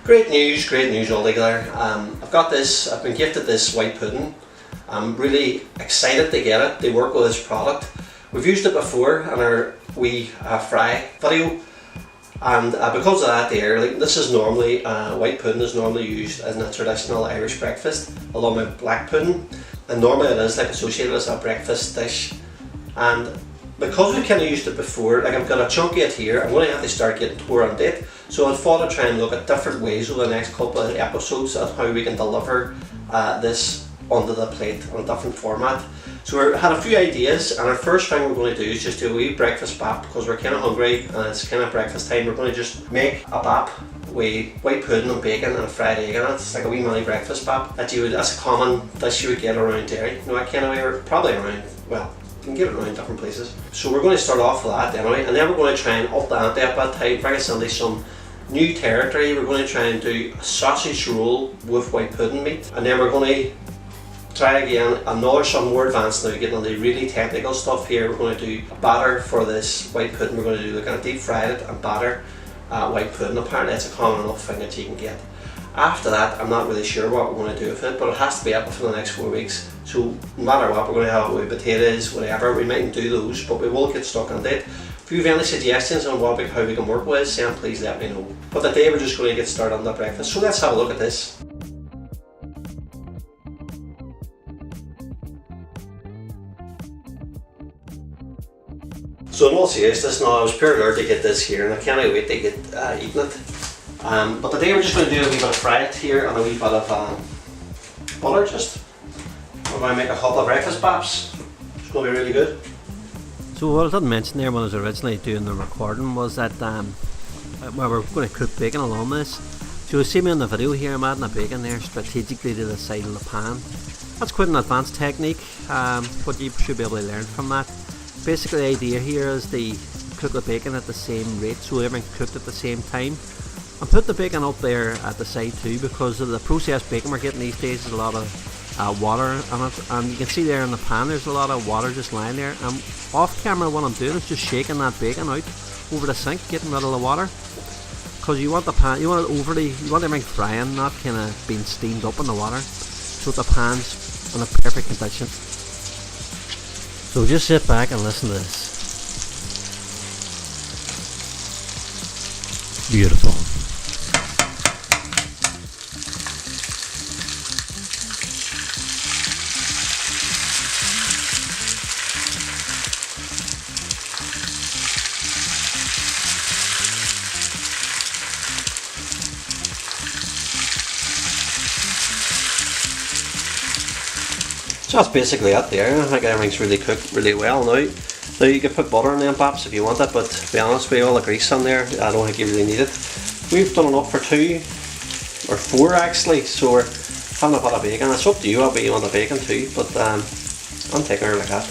Great news altogether. I've been gifted this white pudding. I'm really excited to get it, to work with this product. We've used it before in our wee fry video, and because of that this is normally, white pudding is normally used in a traditional Irish breakfast along with black pudding, and normally it is associated as a breakfast dish. And because we've kind of used it before, I've got a chunk of it here, I'm going to have to start getting tore on it. So I thought I'd try and look at different ways over the next couple of episodes of how we can deliver this onto the plate on a different format. So we had a few ideas, and our first thing we're going to do is just do a wee breakfast bap because we're kind of hungry and it's kind of breakfast time. We're going to just make a bap with white pudding and bacon and a fried egg in it. It's like a wee mini breakfast bap that's a common dish you would get around Derry. That kind of way, or probably around, well, you can get it around different places. So we're going to start off with that anyway, and then we're going to try and up the ante at that time, bring us into some new territory. We're going to try and do a sausage roll with white pudding meat, and then we're going to try again some more advanced now, getting into really technical stuff here. We're going to do a batter for this white pudding. We're going to do deep fried it and batter white pudding. Apparently it's a common enough thing that you can get. After that, I'm not really sure what we're going to do with it, but it has to be up within the next 4 weeks. So no matter what, we're going to have it with potatoes, whatever. We mightn't do those, but we will get stuck on it. If you have any suggestions on how we can work with it, please let me know. But today we're just going to get started on the breakfast. So let's have a look at this. So in all seriousness now, I was pure alert to get this here, and I can't wait to get eating it. But today we're just going to do a wee bit of fry it here and a wee bit of butter just. We're going to make a couple of breakfast baps. It's going to be really good. So what I didn't mention there when I was originally doing the recording was that we're going to cook bacon along this. So you'll see me in the video here, I'm adding a bacon there strategically to the side of the pan. That's quite an advanced technique, but you should be able to learn from that. Basically the idea here is to cook the bacon at the same rate, so everything cooked at the same time. And put the bacon up there at the side too, because of the processed bacon we're getting these days. There's a lot of water in it, and you can see there in the pan there's a lot of water just lying there. And off camera what I'm doing is just shaking that bacon out over the sink, getting rid of the water, because you want everything frying, not kind of being steamed up in the water, so the pan's in a perfect condition. So just sit back and listen to this. Beautiful. So that's basically it there. I think everything's really cooked really well now. Now you can put butter in them baps if you want it, but to be honest with you, all the grease on there, I don't think you really need it. We've done enough for 2 or 4 actually, so we're having a bit of bacon. It's up to you, you want the bacon too, but I'm taking her like that.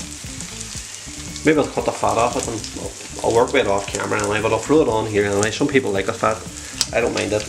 Maybe I'll cut the fat off it and I'll work with it off camera anyway, but I'll throw it on here anyway. Some people like the fat, I don't mind it.